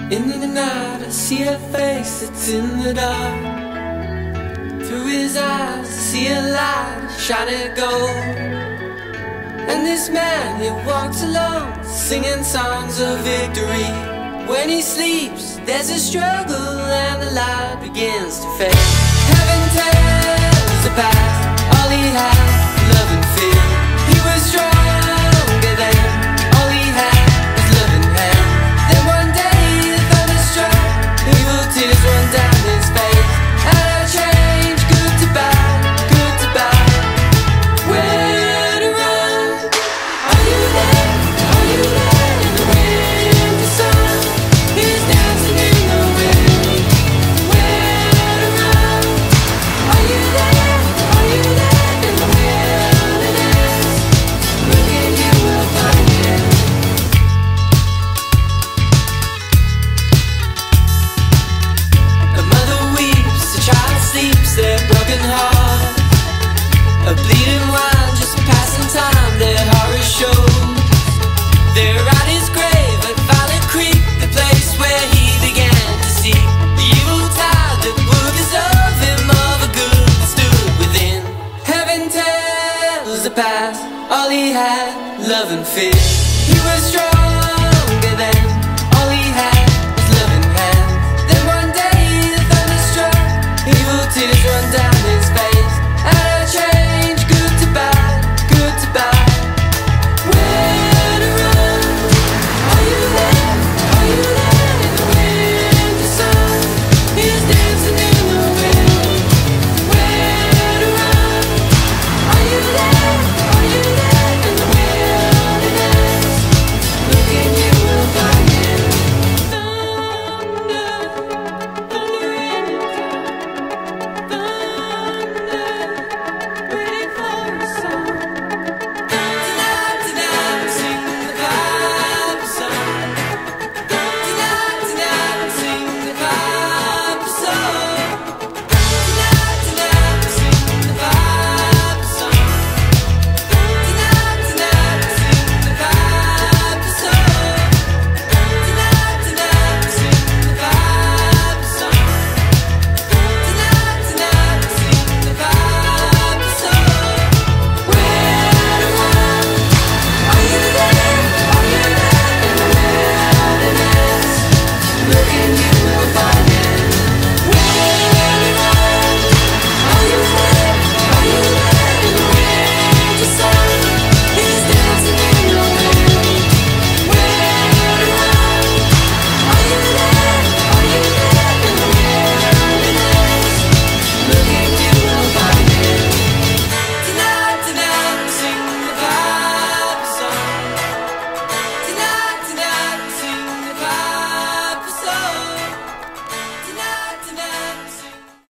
In the night I see a face that's in the dark. Through his eyes I see a light, shining gold. And this man, he walks alone, singing songs of victory. When he sleeps, there's a struggle and the light begins to fade. Heaven tells the past, all he had, love and fear. He was stronger then, all he had was love in hand. Then one day the thunder struck, evil tears run down his face. And I changed good to bad, good to bad. Where to run? Are you there? Are you there in the winter sun? He's dancing in the wind. Where to run? Are you there? Are you there in the wilderness? Look and you will find him. A mother weeps, a child sleeps, their broken heart. A bleeding wine, just passing time, their horror shows. They're at his grave at Valley Creek, the place where he began to see the evil tide that would dissolve him, all the good that stood within. Heaven tells the past, all he had, love and fear. He was strong.